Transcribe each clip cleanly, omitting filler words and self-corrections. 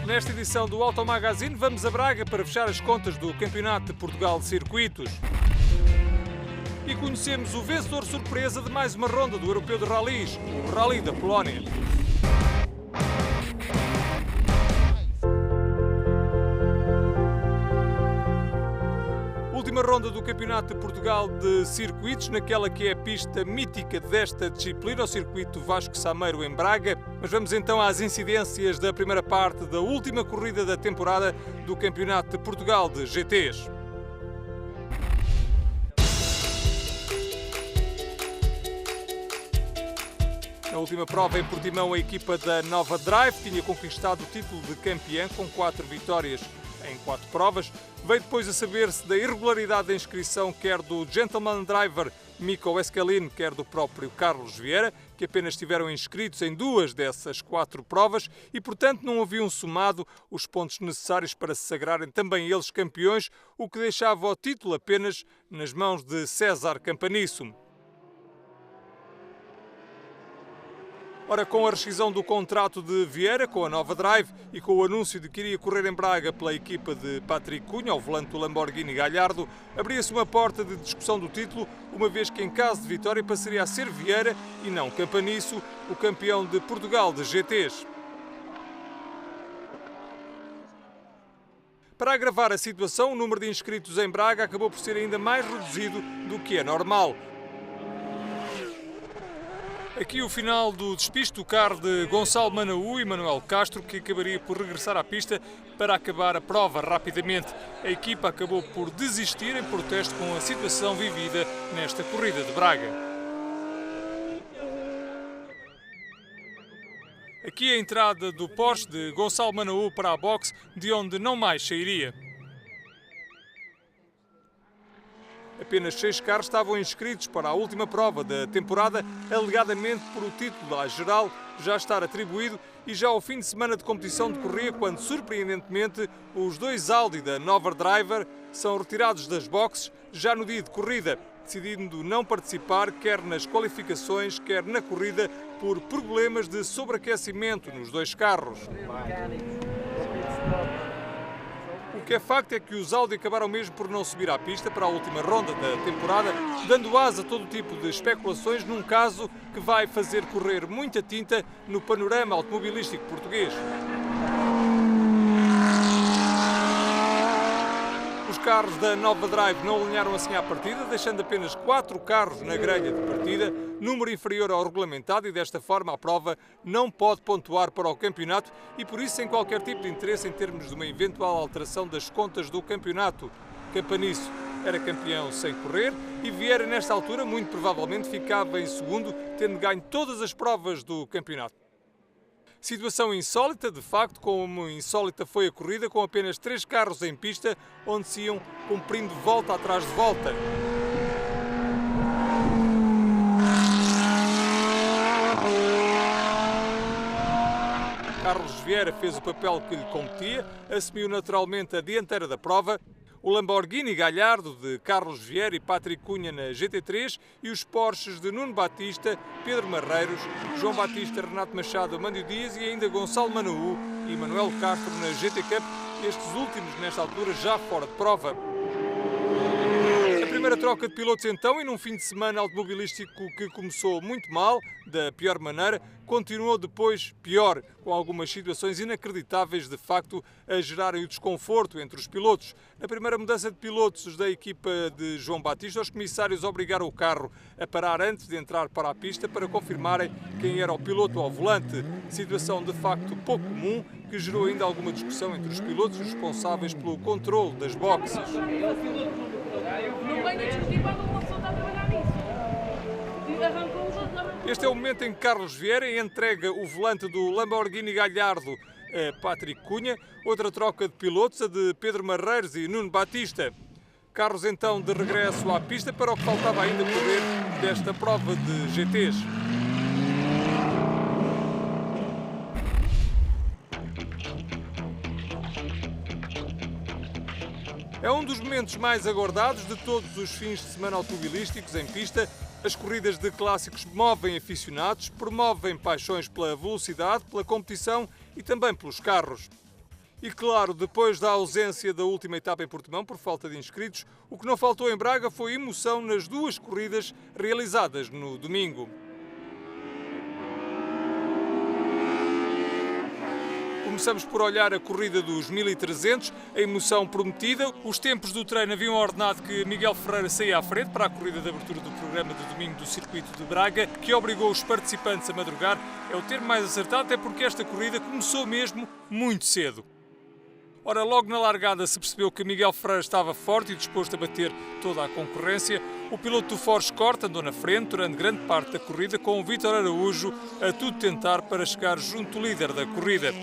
Nesta edição do Auto Magazine vamos a Braga para fechar as contas do Campeonato de Portugal de Circuitos. E conhecemos o vencedor surpresa de mais uma ronda do Europeu de Rallys, o Rally da Polónia. Última ronda do Campeonato de Portugal de Circuitos, naquela que é a pista mítica desta disciplina, o circuito Vasco Sameiro em Braga. Mas vamos então às incidências da primeira parte da última corrida da temporada do Campeonato de Portugal de GTs. Na última prova em Portimão, a equipa da Nova Drive tinha conquistado o título de campeã com 4 vitórias em 4 provas. Veio depois a saber-se da irregularidade da inscrição quer do Gentleman Driver Mikko Escalin, quer do próprio Carlos Vieira, que apenas estiveram inscritos em 2 dessas 4 provas e, portanto, não haviam somado os pontos necessários para se sagrarem também eles campeões, o que deixava o título apenas nas mãos de César Campanisso. Ora, com a rescisão do contrato de Vieira com a Nova Drive e com o anúncio de que iria correr em Braga pela equipa de Patrick Cunha, ao volante do Lamborghini Gallardo, abria-se uma porta de discussão do título, uma vez que em caso de vitória passaria a ser Vieira e não Campanisso, o campeão de Portugal de GTs. Para agravar a situação, o número de inscritos em Braga acabou por ser ainda mais reduzido do que é normal. Aqui o final do despiste do carro de Gonçalo Manaú e Manuel Castro, que acabaria por regressar à pista para acabar a prova rapidamente. A equipa acabou por desistir em protesto com a situação vivida nesta corrida de Braga. Aqui a entrada do Porsche de Gonçalo Manaú para a boxe, de onde não mais sairia. Apenas 6 carros estavam inscritos para a última prova da temporada, alegadamente por o título à geral já estar atribuído, e já ao fim de semana de competição decorria quando, surpreendentemente, os 2 Audi da Nova Driver são retirados das boxes já no dia de corrida, decidindo não participar quer nas qualificações, quer na corrida, por problemas de sobreaquecimento nos 2 carros. O que é facto é que os Audi acabaram mesmo por não subir à pista para a última ronda da temporada, dando asa a todo tipo de especulações num caso que vai fazer correr muita tinta no panorama automobilístico português. Os carros da Nova Drive não alinharam assim à partida, deixando apenas 4 carros na grelha de partida, número inferior ao regulamentado, e desta forma a prova não pode pontuar para o campeonato e por isso sem qualquer tipo de interesse em termos de uma eventual alteração das contas do campeonato. Campanisso era campeão sem correr e Vieira nesta altura muito provavelmente ficava em segundo, tendo ganho todas as provas do campeonato. Situação insólita, de facto, como insólita foi a corrida, com apenas 3 carros em pista, onde se iam cumprindo volta atrás de volta. Carlos Vieira fez o papel que lhe competia, assumiu naturalmente a dianteira da prova. O Lamborghini Gallardo de Carlos Vieira e Patrick Cunha na GT3 e os Porsches de Nuno Batista, Pedro Marreiros, João Batista, Renato Machado, Amândio Dias e ainda Gonçalo Manaú e Manuel Castro na GT Cup, estes últimos nesta altura já fora de prova. A primeira troca de pilotos então, e num fim de semana automobilístico que começou muito mal, da pior maneira, continuou depois pior, com algumas situações inacreditáveis de facto a gerarem o desconforto entre os pilotos. Na primeira mudança de pilotos da equipa de João Batista, os comissários obrigaram o carro a parar antes de entrar para a pista para confirmarem quem era o piloto ao volante. Situação de facto pouco comum, que gerou ainda alguma discussão entre os pilotos responsáveis pelo controle das boxes. Não venho a discutir quando uma pessoa está a trabalhar nisso. Arrancou os outros. Este é o momento em que Carlos Vieira entrega o volante do Lamborghini Gallardo a Patrick Cunha. Outra troca de pilotos, a de Pedro Marreiros e Nuno Batista. Carros então de regresso à pista para o que faltava ainda correr desta prova de GTs. É um dos momentos mais aguardados de todos os fins de semana automobilísticos em pista. As corridas de clássicos movem aficionados, promovem paixões pela velocidade, pela competição e também pelos carros. E claro, depois da ausência da última etapa em Portimão por falta de inscritos, o que não faltou em Braga foi emoção nas duas corridas realizadas no domingo. Começamos por olhar a corrida dos 1300, a emoção prometida. Os tempos do treino haviam ordenado que Miguel Ferreira saía à frente para a corrida de abertura do programa de domingo do circuito de Braga, que obrigou os participantes a madrugar. É o termo mais acertado, até porque esta corrida começou mesmo muito cedo. Ora, logo na largada se percebeu que Miguel Ferreira estava forte e disposto a bater toda a concorrência. O piloto do Force Corte andou na frente durante grande parte da corrida, com o Vítor Araújo a tudo tentar para chegar junto ao líder da corrida.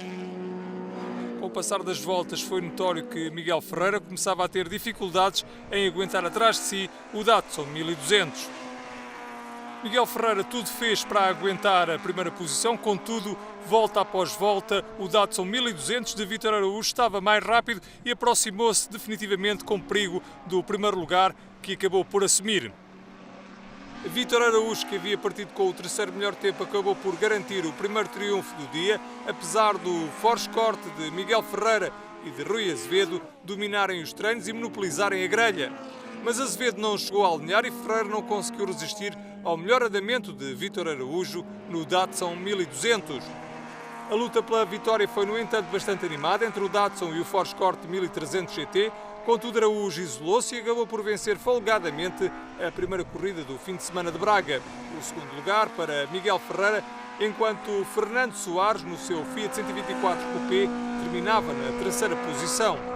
Com o passar das voltas foi notório que Miguel Ferreira começava a ter dificuldades em aguentar atrás de si o Datsun 1200. Miguel Ferreira tudo fez para aguentar a primeira posição, contudo, volta após volta, o Datsun 1200 de Vítor Araújo estava mais rápido e aproximou-se definitivamente com perigo do primeiro lugar, que acabou por assumir. Vítor Araújo, que havia partido com o terceiro melhor tempo, acabou por garantir o primeiro triunfo do dia, apesar do Force Corte de Miguel Ferreira e de Rui Azevedo dominarem os treinos e monopolizarem a grelha. Mas Azevedo não chegou a alinhar e Ferreira não conseguiu resistir ao melhor andamento de Vítor Araújo no Datsun 1200. A luta pela vitória foi, no entanto, bastante animada entre o Datsun e o Force Corte 1300 GT. Contudo, Araújo isolou-se e acabou por vencer folgadamente a primeira corrida do fim de semana de Braga. O segundo lugar para Miguel Ferreira, enquanto Fernando Soares, no seu Fiat 124 Coupé, terminava na terceira posição.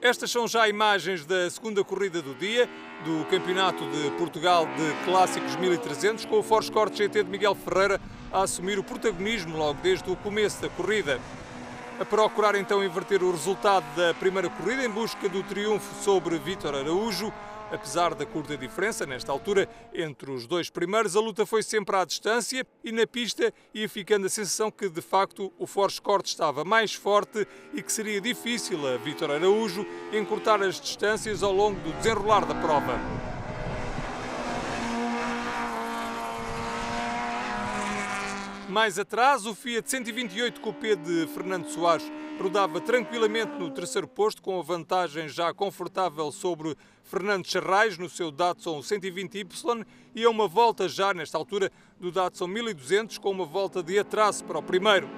Estas são já imagens da segunda corrida do dia, do Campeonato de Portugal de Clássicos 1300, com o Force Corte GT de Miguel Ferreira a assumir o protagonismo logo desde o começo da corrida. A procurar então inverter o resultado da primeira corrida em busca do triunfo sobre Vítor Araújo. Apesar da curta diferença, nesta altura, entre os dois primeiros, a luta foi sempre à distância e na pista, ia ficando a sensação que, de facto, o Force Corte estava mais forte e que seria difícil a Vítor Araújo encurtar as distâncias ao longo do desenrolar da prova. Mais atrás, o Fiat 128 Coupé de Fernando Soares rodava tranquilamente no terceiro posto, com a vantagem já confortável sobre Fernando Charrais no seu Datsun 120Y e a uma volta já, nesta altura, do Datsun 1200, com uma volta de atraso para o primeiro.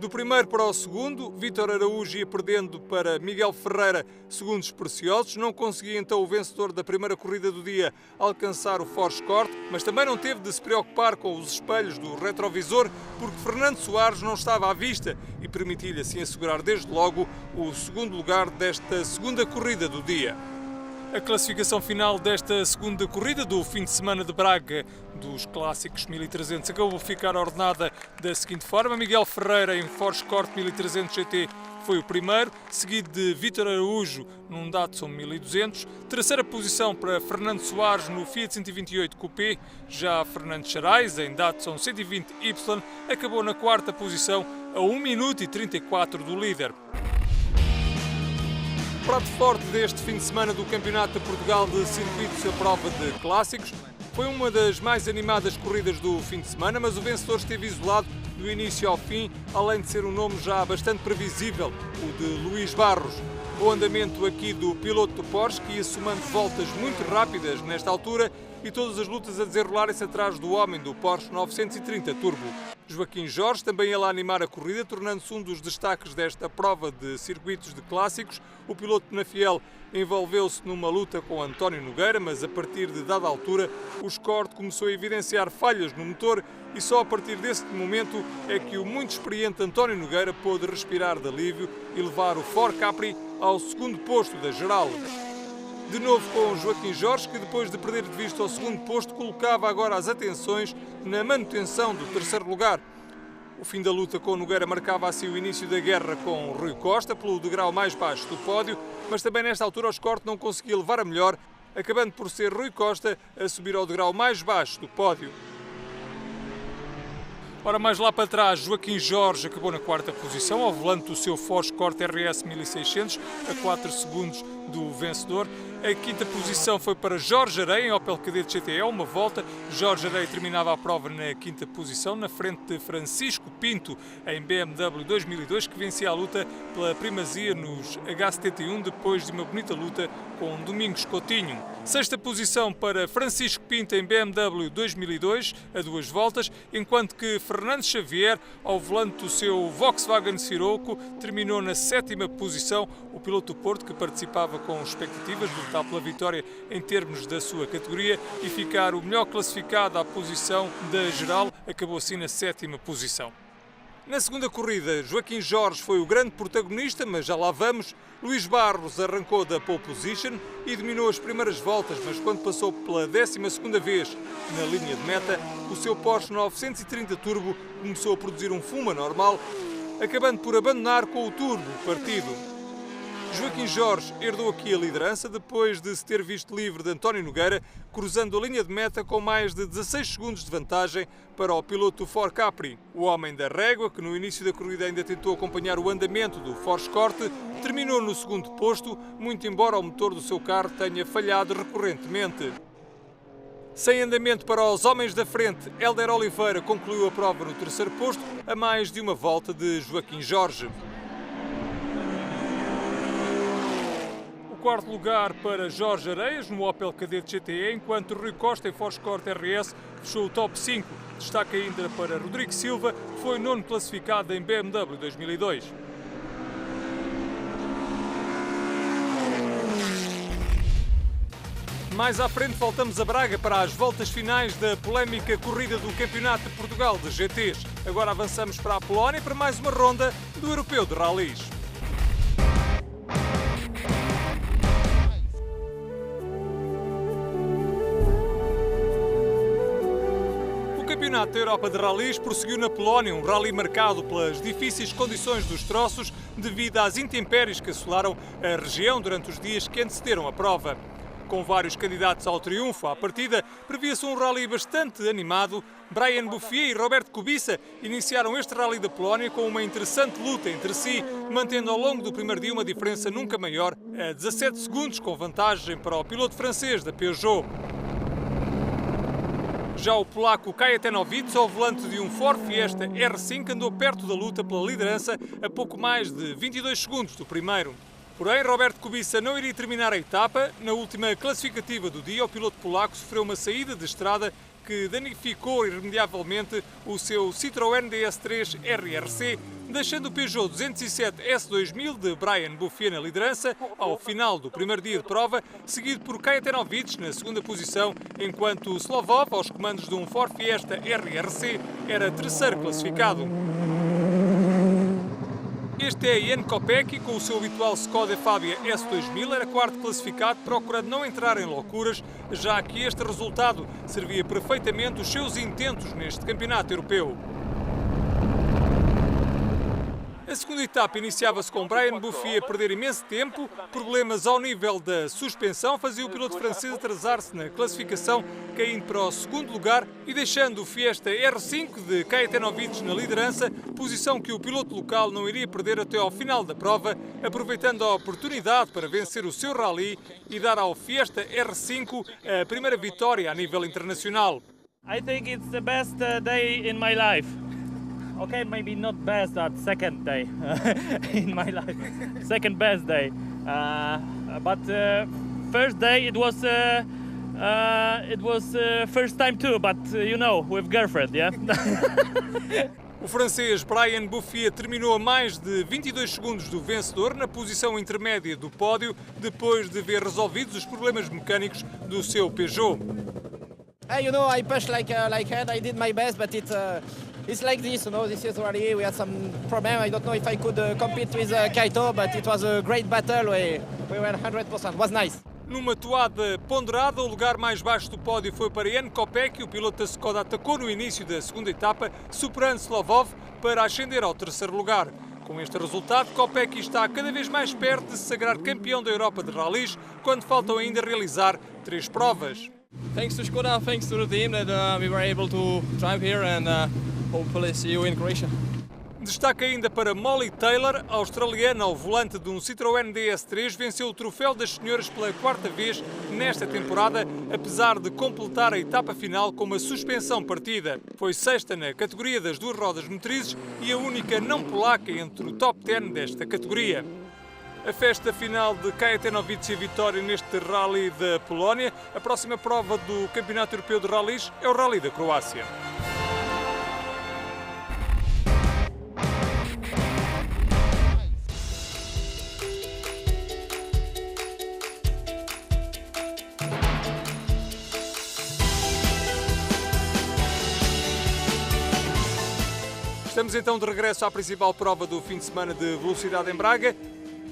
Do primeiro para o segundo, Vítor Araújo ia perdendo para Miguel Ferreira segundos preciosos. Não conseguia então o vencedor da primeira corrida do dia alcançar o Force Corte, mas também não teve de se preocupar com os espelhos do retrovisor, porque Fernando Soares não estava à vista e permitiu-lhe assim assegurar desde logo o segundo lugar desta segunda corrida do dia. A classificação final desta segunda corrida do fim de semana de Braga dos Clássicos 1300 acabou por ficar ordenada da seguinte forma: Miguel Ferreira em Force Corte 1300 GT foi o primeiro, seguido de Vítor Araújo num Datsun 1200, terceira posição para Fernando Soares no Fiat 128 Coupé, já Fernando Charrais em Datsun 120Y acabou na quarta posição a 1 minuto e 34 do líder. O prato forte deste fim de semana do Campeonato de Portugal de Circuitos à prova de clássicos foi uma das mais animadas corridas do fim de semana, mas o vencedor esteve isolado do início ao fim, além de ser um nome já bastante previsível, o de Luís Barros. O andamento aqui do piloto do Porsche, que ia somando voltas muito rápidas nesta altura e todas as lutas a desenrolarem-se atrás do homem do Porsche 930 Turbo. Joaquim Jorge também ia lá animar a corrida, tornando-se um dos destaques desta prova de circuitos de clássicos. O piloto Penafiel envolveu-se numa luta com António Nogueira, mas a partir de dada altura o Escort começou a evidenciar falhas no motor e só a partir desse momento é que o muito experiente António Nogueira pôde respirar de alívio e levar o Ford Capri ao segundo posto da geral. De novo com Joaquim Jorge, que depois de perder de vista o segundo posto, colocava agora as atenções na manutenção do terceiro lugar. O fim da luta com Nogueira marcava assim o início da guerra com Rui Costa, pelo degrau mais baixo do pódio, mas também nesta altura o Escort não conseguia levar a melhor, acabando por ser Rui Costa a subir ao degrau mais baixo do pódio. Ora, mais lá para trás, Joaquim Jorge acabou na quarta posição, ao volante do seu Force Corte RS 1600, a 4 segundos do vencedor. A quinta posição foi para Jorge Arey em Opel Kadett GTE, uma volta. Jorge Arey terminava a prova na quinta posição, na frente de Francisco Pinto em BMW 2002, que vencia a luta pela primazia nos H71 depois de uma bonita luta com Domingos Coutinho. Sexta posição para Francisco Pinto em BMW 2002, a 2 voltas, enquanto que Fernando Xavier, ao volante do seu Volkswagen Sirocco, terminou na sétima posição. O piloto do Porto, que participava com expectativas de lutar pela vitória em termos da sua categoria e ficar o melhor classificado à posição da geral, acabou assim na sétima posição. Na segunda corrida, Joaquim Jorge foi o grande protagonista, mas já lá vamos. Luís Barros arrancou da pole position e dominou as primeiras voltas, mas quando passou pela 12ª vez na linha de meta, o seu Porsche 930 Turbo começou a produzir um fumo anormal, acabando por abandonar com o turbo partido. Joaquim Jorge herdou aqui a liderança depois de se ter visto livre de António Nogueira, cruzando a linha de meta com mais de 16 segundos de vantagem para o piloto Ford Capri. O homem da régua, que no início da corrida ainda tentou acompanhar o andamento do Ford Escort, terminou no segundo posto, muito embora o motor do seu carro tenha falhado recorrentemente. Sem andamento para os homens da frente, Hélder Oliveira concluiu a prova no terceiro posto, a mais de uma volta de Joaquim Jorge. Quarto lugar para Jorge Areias no Opel Kadett GTE, enquanto Rui Costa em Ford Escort RS fechou o top 5. Destaque ainda para Rodrigo Silva, que foi nono classificado em BMW 2002. Mais à frente voltamos a Braga para as voltas finais da polémica corrida do Campeonato de Portugal de GTs. Agora avançamos para a Polónia para mais uma ronda do Europeu de Rallys. O Campeonato da Europa de Rallys prosseguiu na Polónia, um rally marcado pelas difíceis condições dos troços devido às intempéries que assolaram a região durante os dias que antecederam a prova. Com vários candidatos ao triunfo à partida, previa-se um rally bastante animado. Brian Bouffier e Roberto Kubica iniciaram este rally da Polónia com uma interessante luta entre si, mantendo ao longo do primeiro dia uma diferença nunca maior, a 17 segundos, com vantagem para o piloto francês da Peugeot. Já o polaco Kajetanowicz, ao volante de um Ford Fiesta R5, andou perto da luta pela liderança a pouco mais de 22 segundos do primeiro. Porém, Roberto Kubica não iria terminar a etapa. Na última classificativa do dia, o piloto polaco sofreu uma saída de estrada que danificou irremediavelmente o seu Citroën DS3 RRC, deixando o Peugeot 207 S2000 de Brian Bouffier na liderança ao final do primeiro dia de prova, seguido por Kajetanowicz na segunda posição, enquanto o Slovov, aos comandos de um Ford Fiesta RRC, era terceiro classificado. Este é Jan Kopecky, com o seu habitual Skoda Fabia S2000, era quarto classificado, procurando não entrar em loucuras, já que este resultado servia perfeitamente os seus intentos neste campeonato europeu. A segunda etapa iniciava-se com Brian Bouffier a perder imenso tempo. Problemas ao nível da suspensão faziam o piloto francês atrasar-se na classificação, caindo para o segundo lugar e deixando o Fiesta R5 de Kajetanowicz na liderança, posição que o piloto local não iria perder até ao final da prova, aproveitando a oportunidade para vencer o seu rally e dar ao Fiesta R5 a primeira vitória a nível internacional. I think it's the best day in my life. Okay, maybe not best, but second day in my life. Second best day. But first day it was first time too, but you know, with girlfriend, yeah. O francês Brian Bouffier terminou a mais de 22 segundos do vencedor na posição intermédia do pódio, depois de ver resolvidos os problemas mecânicos do seu Peugeot. You know, I pushed like hell. I did my best, but it's like this, you know. This is rally. We had some problem. I don't know if I could compete with Kaito, but it was a great battle. We were 100%. It was nice. Numa toada ponderada, o lugar mais baixo do pódio foi para Jan Kopecky. O piloto da Skoda atacou no início da segunda etapa, superando Slovov para ascender ao terceiro lugar. Com este resultado, Kopecky está cada vez mais perto de se sagrar campeão da Europa de Rallys, quando faltam ainda realizar 3 provas. Thanks to Skoda, thanks to the team that we were able to drive here and hopefully see you in Croatia. Destaque ainda para Molly Taylor, a australiana ao volante de um Citroën DS3, venceu o troféu das senhoras pela 4ª vez nesta temporada, apesar de completar a etapa final com uma suspensão partida. Foi 6ª na categoria das 2 rodas motrizes e a única não polaca entre o top 10 desta categoria. A festa final de Kajetanovic e a vitória neste Rally da Polónia. A próxima prova do Campeonato Europeu de Rallys é o Rally da Croácia. Estamos então de regresso à principal prova do fim de semana de velocidade em Braga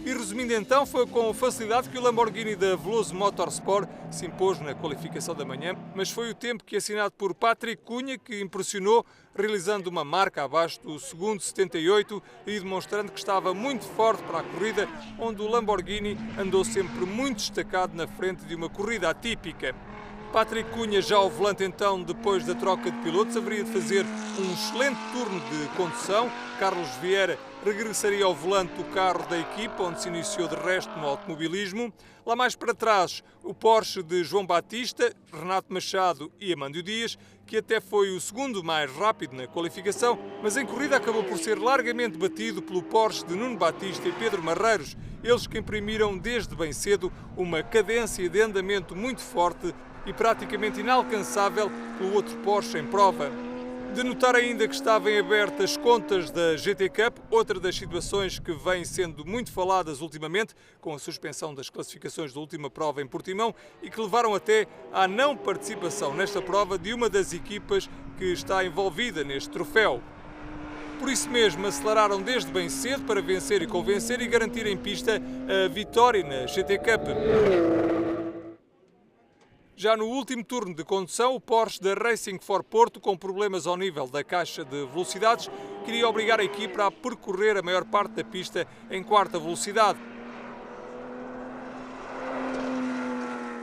e, resumindo então, foi com facilidade que o Lamborghini da Veloso Motorsport se impôs na qualificação da manhã, mas foi o tempo que, assinado por Patrick Cunha, que impressionou, realizando uma marca abaixo do segundo 78 e demonstrando que estava muito forte para a corrida, onde o Lamborghini andou sempre muito destacado na frente de uma corrida atípica. Patrick Cunha, já ao volante então, depois da troca de pilotos, haveria de fazer um excelente turno de condução. Carlos Vieira regressaria ao volante do carro da equipa, onde se iniciou de resto no automobilismo. Lá mais para trás, o Porsche de João Batista, Renato Machado e Amândio Dias, que até foi o segundo mais rápido na qualificação, mas em corrida acabou por ser largamente batido pelo Porsche de Nuno Batista e Pedro Marreiros, eles que imprimiram desde bem cedo uma cadência de andamento muito forte e praticamente inalcançável pelo outro Porsche em prova. De notar ainda que estavam abertas contas da GT Cup, outra das situações que vêm sendo muito faladas ultimamente, com a suspensão das classificações da última prova em Portimão e que levaram até à não participação nesta prova de uma das equipas que está envolvida neste troféu. Por isso mesmo, aceleraram desde bem cedo para vencer e convencer e garantir em pista a vitória na GT Cup. Já no último turno de condução, o Porsche da Racing for Porto, com problemas ao nível da caixa de velocidades, queria obrigar a equipa a percorrer a maior parte da pista em 4ª velocidade.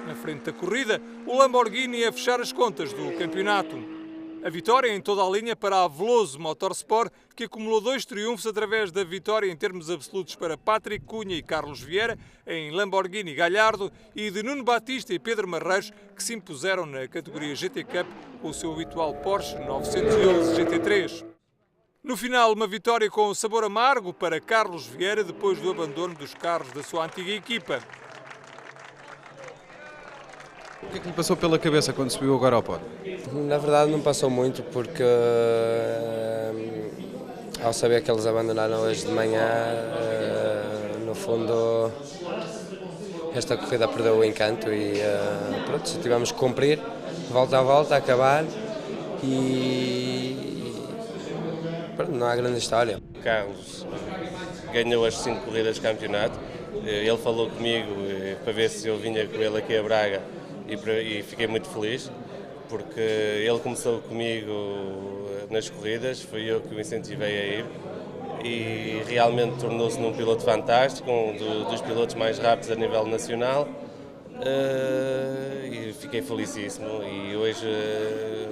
Na frente da corrida, o Lamborghini ia fechar as contas do campeonato. A vitória em toda a linha para a Veloso Motorsport, que acumulou 2 triunfos através da vitória em termos absolutos para Patrick Cunha e Carlos Vieira, em Lamborghini Gallardo, e de Nuno Batista e Pedro Marreiros, que se impuseram na categoria GT Cup com o seu habitual Porsche 911 GT3. No final, uma vitória com sabor amargo para Carlos Vieira, depois do abandono dos carros da sua antiga equipa. O que é que lhe passou pela cabeça quando subiu agora ao pódio? Na verdade não passou muito porque ao saber que eles abandonaram hoje de manhã, no fundo esta corrida perdeu o encanto e pronto, tivemos que cumprir, volta a volta, acabar e pronto, não há grande história. Carlos ganhou as 5 corridas de campeonato, ele falou comigo para ver se eu vinha com ele aqui a Braga. E fiquei muito feliz porque ele começou comigo nas corridas, fui eu que o incentivei a ir e realmente tornou-se num piloto fantástico, um dos pilotos mais rápidos a nível nacional e fiquei felicíssimo e hoje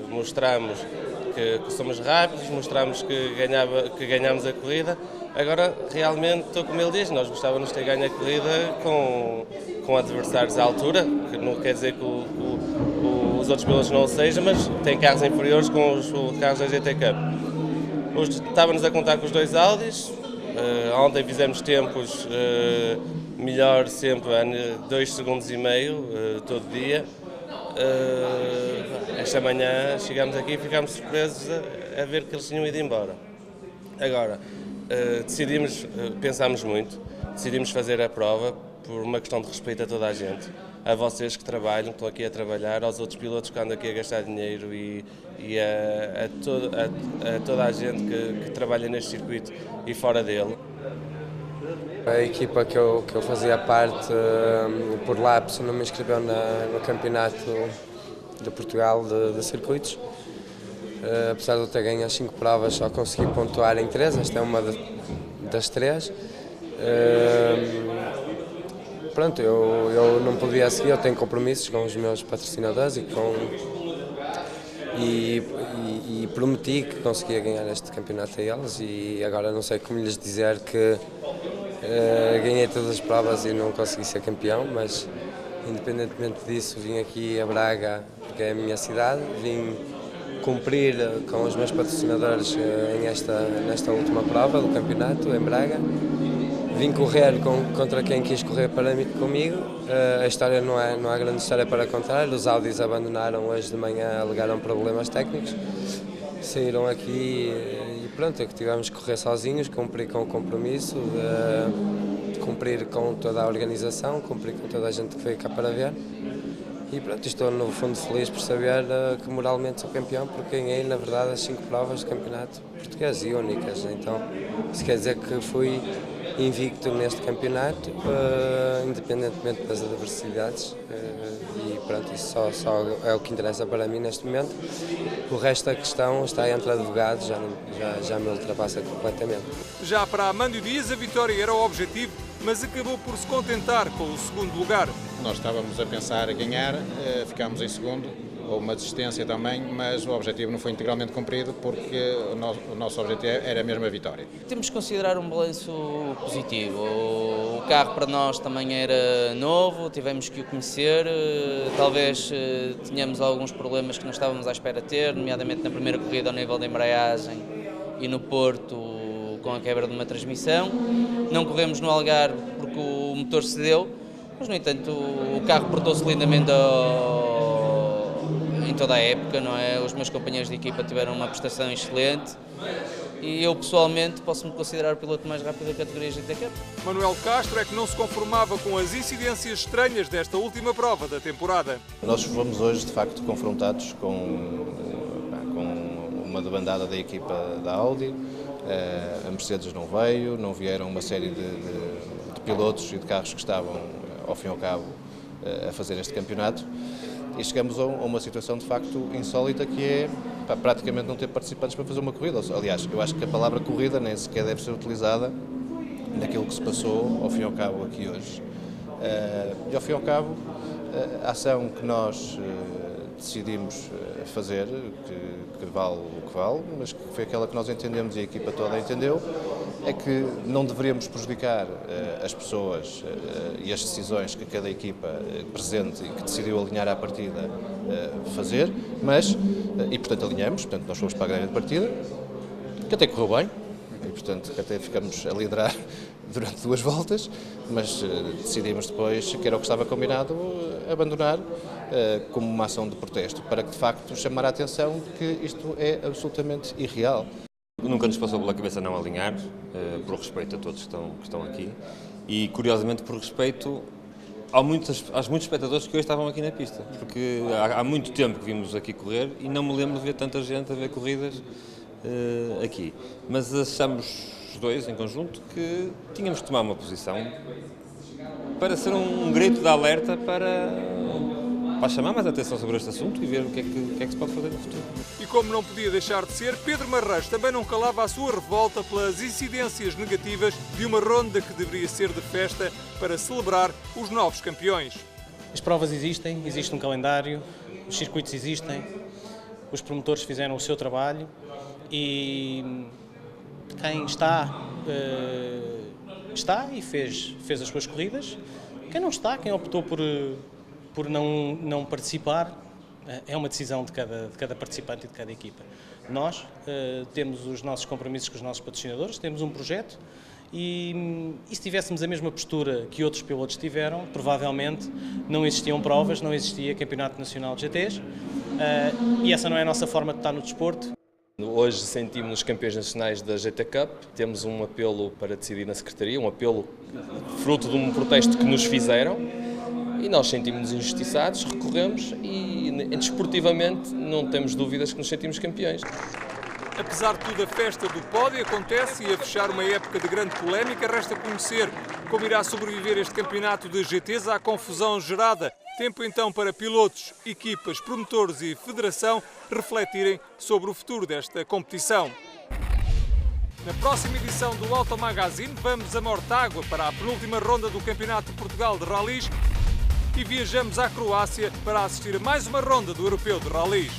mostramos que somos rápidos, mostramos que ganhamos a corrida. Agora, realmente, estou como ele diz, nós gostávamos de ter ganho a corrida com adversários à altura, que não quer dizer que os outros pilotos não o sejam, mas têm carros inferiores com os carros da GT Cup. Hoje estávamos a contar com os 2 Audis, ontem fizemos tempos melhor sempre, a 2,5 segundos todo dia. Esta manhã chegámos aqui e ficámos surpresos a ver que eles tinham ido embora. Agora, pensámos muito, decidimos fazer a prova por uma questão de respeito a toda a gente, a vocês que trabalham, que estão aqui a trabalhar, aos outros pilotos que andam aqui a gastar dinheiro e a toda a gente que trabalha neste circuito e fora dele. A equipa que eu fazia parte, por lapso, não me inscreveu no campeonato de Portugal de circuitos. Apesar de eu ter ganho as 5 provas, só consegui pontuar em 3, esta é uma das 3. Pronto, eu não podia seguir, eu tenho compromissos com os meus patrocinadores e e prometi que conseguia ganhar este campeonato a eles e agora não sei como lhes dizer que ganhei todas as provas e não consegui ser campeão, mas independentemente disso vim aqui a Braga porque é a minha cidade, vim cumprir com os meus patrocinadores nesta última prova do campeonato em Braga. Vim correr contra quem quis correr comigo. A história não há grande história para contar. Os Audis abandonaram hoje de manhã, alegaram problemas técnicos. Saíram aqui e pronto, é que tivemos que correr sozinhos, cumprir com o compromisso, cumprir com toda a organização, cumprir com toda a gente que veio cá para ver. E pronto, estou no fundo feliz por saber que moralmente sou campeão, porque ganhei na verdade as 5 provas do campeonato português e únicas. Então isso quer dizer que fui invicto neste campeonato, independentemente das adversidades, e pronto, isso só é o que interessa para mim neste momento. O resto da questão está entre advogados, já me ultrapassa completamente. Já para Amândio Dias a vitória era o objetivo, mas acabou por se contentar com o segundo lugar. Nós estávamos a pensar em ganhar, ficámos em segundo, houve uma desistência também, mas o objetivo não foi integralmente cumprido porque o nosso objetivo era mesmo a vitória. Temos que considerar um balanço positivo. O carro para nós também era novo, tivemos que o conhecer, talvez tínhamos alguns problemas que não estávamos à espera de ter, nomeadamente na primeira corrida ao nível da embreagem e no Porto com a quebra de uma transmissão. Não corremos no Algarve porque o motor cedeu, mas no entanto o carro portou-se lindamente em toda a época, não é? Os meus companheiros de equipa tiveram uma prestação excelente e eu pessoalmente posso-me considerar o piloto mais rápido da categoria GT Cup. Manuel Castro é que não se conformava com as incidências estranhas desta última prova da temporada. Nós fomos hoje de facto confrontados com uma debandada da equipa da Audi. A Mercedes não veio, não vieram uma série de pilotos e de carros que estavam ao fim e ao cabo a fazer este campeonato. E chegamos a uma situação de facto insólita, que é praticamente não ter participantes para fazer uma corrida. Aliás, eu acho que a palavra corrida nem sequer deve ser utilizada naquilo que se passou ao fim e ao cabo aqui hoje. E ao fim e ao cabo, a ação que nós decidimos fazer, que vale o que vale, mas que foi aquela que nós entendemos e a equipa toda entendeu, é que não deveríamos prejudicar as pessoas e as decisões que cada equipa presente e que decidiu alinhar à partida fazer, e portanto alinhamos, portanto nós fomos para a grelha de partida, que até correu bem, e portanto até ficamos a liderar durante 2 voltas, mas decidimos depois, que era o que estava combinado, abandonar como uma ação de protesto, para que de facto chamar a atenção de que isto é absolutamente irreal. Nunca nos passou pela cabeça não alinhar, por respeito a todos que estão aqui e, curiosamente, por respeito aos muitos espectadores que hoje estavam aqui na pista, porque há muito tempo que vimos aqui correr e não me lembro de ver tanta gente a ver corridas aqui. Mas achamos os dois, em conjunto, que tínhamos de tomar uma posição para ser um grito de alerta para chamar mais atenção sobre este assunto e ver o que é que se pode fazer no futuro. E como não podia deixar de ser, Pedro Marreiros também não calava a sua revolta pelas incidências negativas de uma ronda que deveria ser de festa para celebrar os novos campeões. As provas existem, existe um calendário, os circuitos existem, os promotores fizeram o seu trabalho e quem está e fez as suas corridas. Quem não está, quem optou por não participar, é uma decisão de cada participante e de cada equipa. Nós temos os nossos compromissos com os nossos patrocinadores, temos um projeto e se tivéssemos a mesma postura que outros pilotos tiveram, provavelmente não existiam provas, não existia Campeonato Nacional de GTs e essa não é a nossa forma de estar no desporto. Hoje sentimos-nos campeões nacionais da GT Cup, temos um apelo para decidir na Secretaria, um apelo fruto de um protesto que nos fizeram e nós sentimos-nos injustiçados, recorremos e desportivamente não temos dúvidas que nos sentimos campeões. Apesar de tudo, a festa do pódio acontece e a fechar uma época de grande polémica, resta conhecer como irá sobreviver este campeonato de GTs à confusão gerada. Tempo então para pilotos, equipas, promotores e federação refletirem sobre o futuro desta competição. Na próxima edição do Auto Magazine vamos a Mortágua para a penúltima ronda do Campeonato de Portugal de Rallys e viajamos à Croácia para assistir a mais uma ronda do Europeu de Rallys.